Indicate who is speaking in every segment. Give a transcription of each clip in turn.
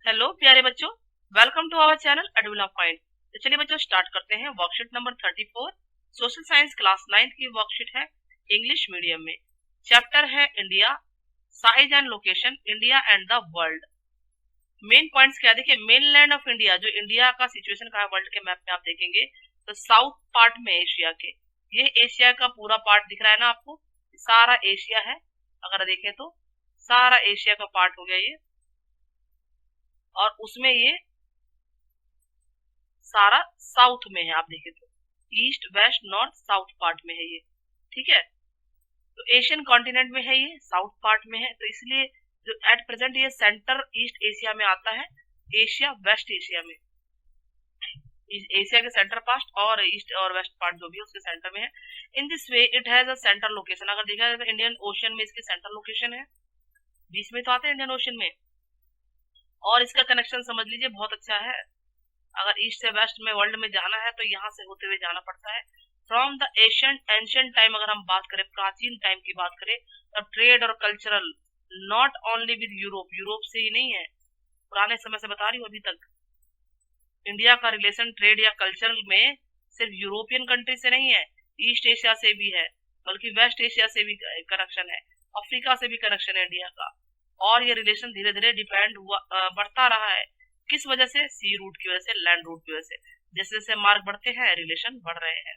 Speaker 1: Hello प्यारे बच्चों, welcome to our channel Edula point. तो चलिए बच्चों स्टार्ट करते हैं। Worksheet number 34 social science class 9 की वर्कशीट है इंग्लिश मीडियम में। चैप्टर है India, size and location, India and the world. Main points क्या देखिए, मेनलैंड ऑफ इंडिया, जो इंडिया का सिचुएशन का है वर्ल्ड के मैप में आप देखेंगे तो साउथ पार्ट में एशिया के, ये एशिया का पूरा पार्ट दिख रहा है ना आपको, सारा एशिया है। अगर देखें तो सारा एशिया का पार्ट हो गया ये, और उसमें ये सारा साउथ में है। आप देखें तो east west north south part में है ये, ठीक है। तो एशियन कॉन्टिनेंट में है, ये साउथ पार्ट में है, तो इसलिए जो एट प्रेजेंट ये सेंटर ईस्ट एशिया में आता है, एशिया वेस्ट एशिया में, एशिया के सेंटर पार्ट और ईस्ट और वेस्ट पार्ट जो भी है उसके सेंटर में है। In this way it has a centre location. अगर देखा जाए तो इंडियन ओशन में इसकी सेंटर लोकेशन है, बीच में तो आते हैं इंडियन ओशन में, और इसका कनेक्शन समझ लीजिए बहुत अच्छा है। अगर ईस्ट से वेस्ट में वर्ल्ड में जाना है तो यहाँ से होते हुए जाना पड़ता है। फ्रॉम द एशियंट टाइम, अगर हम बात करें प्राचीन टाइम की बात करें, तब ट्रेड और cultural not only with Europe, Europe से ही नहीं है, पुराने समय से बता रही हूँ, अभी तक इंडिया का रिलेशन ट्रेड या कल्चरल में सिर्फ यूरोपियन कंट्री से नहीं है, ईस्ट एशिया से भी है, बल्कि वेस्ट एशिया से भी कनेक्शन है, अफ्रीका से भी कनेक्शन है इंडिया का। और ये रिलेशन धीरे धीरे डिपेंड हुआ बढ़ता रहा है। किस वजह से? सी रूट की वजह से, लैंड रूट की वजह से। जैसे जैसे मार्ग बढ़ते हैं रिलेशन बढ़ रहे हैं।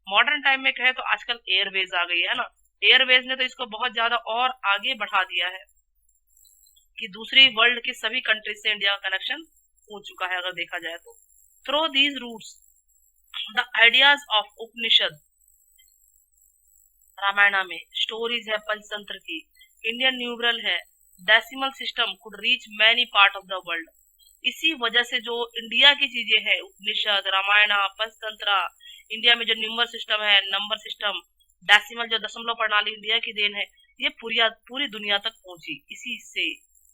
Speaker 1: मॉडर्न टाइम में कहे तो आजकल एयरवेज आ गई है ना, एयरवेज ने तो इसको बहुत ज्यादा और आगे बढ़ा दिया है कि दूसरी वर्ल्ड की सभी कंट्रीज से इंडिया का कनेक्शन हो चुका है। अगर देखा जाए तो through these roots the ideas of Upanishad, Ramayana में स्टोरीज है पंचतंत्र की, इंडियन न्यूमरल है, decimal system could reach many part of the world. इसी वजह से जो इंडिया की चीजें हैं, उपनिषद, रामायण, पंचतंत्र, इंडिया में जो न्यूमर सिस्टम है, नंबर सिस्टम, डेसिमल जो दशमलव प्रणाली इंडिया की देन है, ये पूरी दुनिया तक पहुंची इसी से।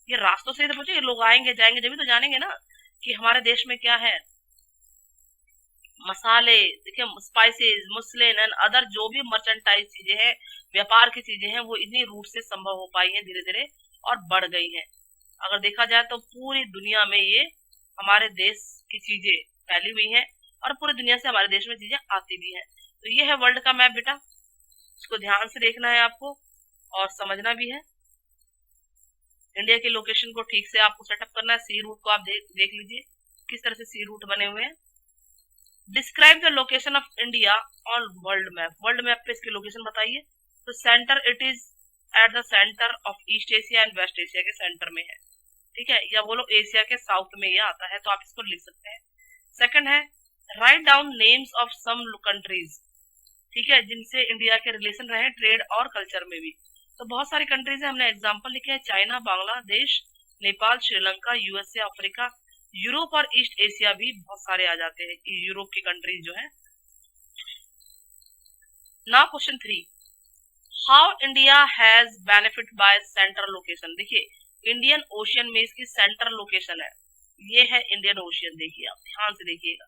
Speaker 1: ये रास्तों से तो पहुंचे, लोग आएंगे जाएंगे जब भी तो जानेंगे ना कि हमारे देश में क्या है। मसाले देखिए, स्पाइसेस, मुस्लिन एंड अदर जो भी मर्चेंटाइज चीजें हैं, व्यापार की चीजें हैं, वो इन्हीं रूट से संभव हो पाई है धीरे धीरे और बढ़ गई है। अगर देखा जाए तो पूरी दुनिया में ये हमारे देश की चीजें फैली हुई हैं और पूरी दुनिया से हमारे देश में चीजें आती भी हैं। तो ये है वर्ल्ड का मैप बेटा, इसको ध्यान से देखना है आपको और समझना भी है। इंडिया की लोकेशन को ठीक से आपको सेटअप करना है। सी रूट को आप देख लीजिए किस तरह से सी रूट बने हुए हैं। Describe the location of India on world map, world map पे इसकी लोकेशन बताइए। तो centre, it is at the centre of east Asia and west Asia के सेंटर में है, ठीक है, या बोलो एशिया के साउथ में ये आता है, तो आप इसको लिख सकते हैं। सेकंड है write down names of some countries, ठीक है, जिनसे इंडिया के रिलेशन रहे ट्रेड और कल्चर में भी। तो बहुत सारी कंट्रीज है, हमने एग्जांपल लिखे हैं, China, Bangladesh, Nepal, Sri Lanka, USA, Africa, Europe और ईस्ट एशिया भी बहुत सारे आ जाते हैं कि यूरोप की कंट्रीज जो है। Now question 3, how India has benefit by central location. देखिए इंडियन ओशियन में इसकी सेंट्रल लोकेशन है, ये है इंडियन ओशियन, देखिए आप ध्यान से देखिएगा।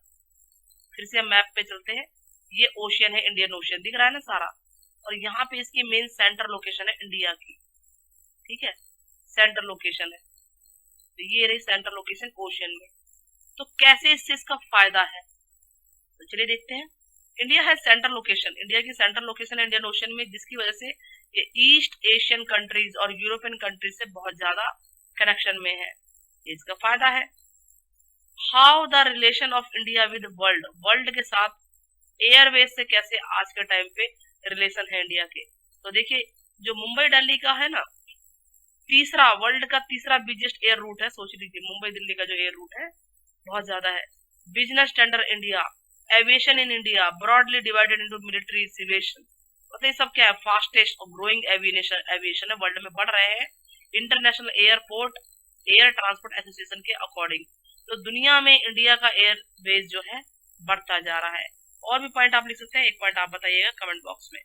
Speaker 1: फिर से हम मैप पे चलते हैं, ये ओशियन है, इंडियन ओशियन दिख रहा है ना सारा, और यहाँ पे इसकी मेन सेंटर लोकेशन है इंडिया की, ठीक है, सेंटर लोकेशन है। तो ये रही सेंटर लोकेशन ओशियन में। तो कैसे इससे इसका फायदा है, तो चलिए देखते हैं। इंडिया है सेंटर लोकेशन, इंडिया की सेंटर लोकेशन है इंडियन ओशन में, जिसकी वजह से ये ईस्ट एशियन कंट्रीज और यूरोपियन कंट्रीज से बहुत ज्यादा कनेक्शन में है, इसका फायदा है। How the relation of India with world, world के साथ एयरवेज से कैसे आज के टाइम पे रिलेशन है इंडिया के। तो देखिए जो मुंबई दिल्ली का है ना, तीसरा वर्ल्ड का तीसरा बिगेस्ट एयर रूट है, सोच लीजिए मुंबई दिल्ली का जो एयर रूट है बहुत ज्यादा है। Business standard India, aviation in India broadly divided into military, सिविएशन, मतलब ये सब क्या है, फास्टेस्ट ग्रोइंग एविएशन है, वर्ल्ड में बढ़ रहे हैं international airport air transport association के अकॉर्डिंग। तो दुनिया में इंडिया का एयर बेस जो है बढ़ता जा रहा है। और भी पॉइंट आप लिख सकते हैं, एक पॉइंट आप बताइएगा कमेंट बॉक्स में।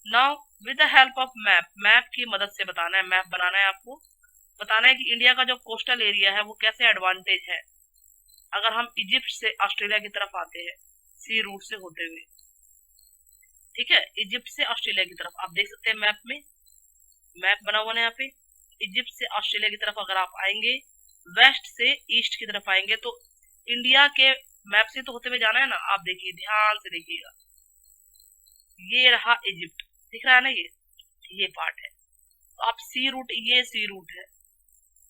Speaker 1: Now with the help of map, map की मदद से बताना है, मैप बनाना है आपको, बताना है कि इंडिया का जो कोस्टल एरिया है वो कैसे एडवांटेज है। अगर हम इजिप्ट से ऑस्ट्रेलिया की तरफ आते हैं सी रूट से होते हुए, ठीक है, इजिप्ट से ऑस्ट्रेलिया की तरफ, आप देख सकते हैं मैप में, मैप बना हुआ है यहाँ पे, इजिप्ट से ऑस्ट्रेलिया की तरफ अगर आप आएंगे वेस्ट से ईस्ट की तरफ आएंगे तो इंडिया के मैप से तो होते हुए जाना है ना। आप देखिए, ध्यान से देखिएगा, ये रहा इजिप्ट, दिख रहा है ना, ये पार्ट है। तो आप सी रूट, ये सी रूट है,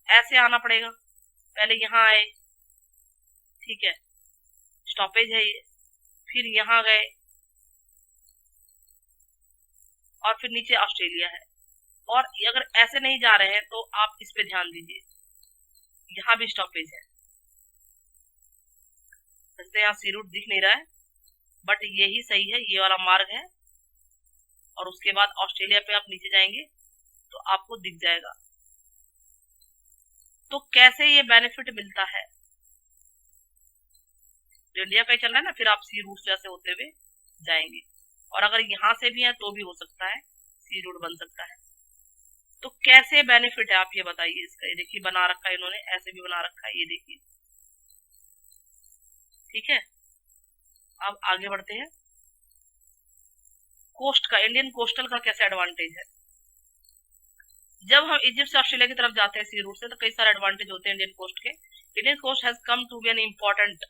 Speaker 1: ऐसे आना पड़ेगा। पहले यहाँ आए, ठीक है, स्टॉपेज है ये, फिर यहाँ गए और फिर नीचे ऑस्ट्रेलिया है। और अगर ऐसे नहीं जा रहे हैं तो आप इस पे ध्यान दीजिए, यहाँ भी स्टॉपेज है। वैसे यहाँ सी रूट दिख नहीं रहा है, बट यही सही है, ये वाला मार्ग है। और उसके बाद ऑस्ट्रेलिया पे आप नीचे जाएंगे तो आपको दिख जाएगा। तो कैसे ये बेनिफिट मिलता है, इंडिया का ही चल रहा है ना, फिर आप सी रूट से ऐसे होते हुए जाएंगे। और अगर यहाँ से भी है तो भी हो सकता है, सी रूट बन सकता है। तो कैसे बेनिफिट है आप ये बताइए इसका। ये देखिए बना रखा है इन्होंने, ऐसे भी बना रखा है, ये देखिए, ठीक है। अब आगे बढ़ते हैं, कोस्ट का, इंडियन कोस्टल का कैसे एडवांटेज है। जब हम इजिप्ट से ऑस्ट्रेलिया की तरफ जाते हैं सी रूट से तो कई सारे एडवांटेज होते हैं इंडियन कोस्ट के। Indian coast has come to be an important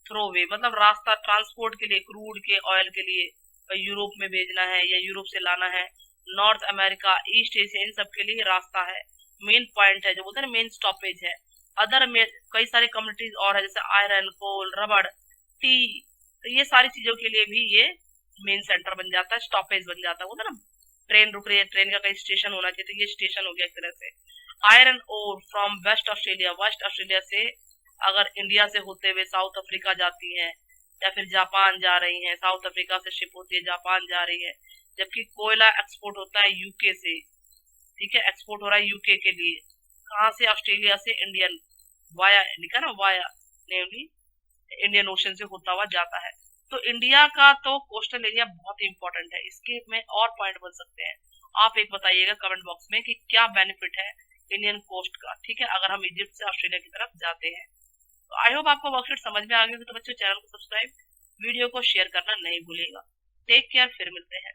Speaker 1: throughway, मतलब रास्ता ट्रांसपोर्ट के लिए, क्रूड के, ऑयल के लिए, यूरोप में भेजना है या यूरोप से लाना है, नॉर्थ अमेरिका, ईस्ट एशिया, इन सब के लिए रास्ता है, मेन पॉइंट है, जो बोलते हैं मेन स्टॉपेज है। अदर में कई सारे कम्युनिटीज और है, जैसे आयरन, कोल, रबड़, टी, तो ये सारी चीजों के लिए भी ये मेन सेंटर बन जाता है, स्टॉपेज बन जाता है। वो ना ट्रेन रुक रही है, ट्रेन का कहीं स्टेशन होना चाहिए, तो ये स्टेशन हो गया एक तरह से। Iron ore from West Australia, West Australia से अगर इंडिया से होते हुए साउथ अफ्रीका जाती है या फिर जापान जा रही है, साउथ अफ्रीका से शिप होती है जापान जा रही है। जबकि कोयला एक्सपोर्ट होता है यूके से, ठीक है, एक्सपोर्ट हो रहा है यूके के लिए। कहाँ से, ऑस्ट्रेलिया से इंडियन, वाया, लिखा ना वाया, नेमली इंडियन ओशन से होता हुआ जाता है। तो इंडिया का तो कोस्टल एरिया बहुत इंपॉर्टेंट है, इसके में और पॉइंट बन सकते हैं। आप एक बताइएगा कमेंट बॉक्स में कि क्या बेनिफिट है इंडियन कोस्ट का, ठीक है, अगर हम इजिप्ट से ऑस्ट्रेलिया की तरफ जाते हैं। तो आई होप आपको वर्कशीट समझ में आ गई। तो बच्चों, चैनल को सब्सक्राइब, वीडियो को शेयर करना नहीं भूलिएगा। टेक केयर, फिर मिलते हैं।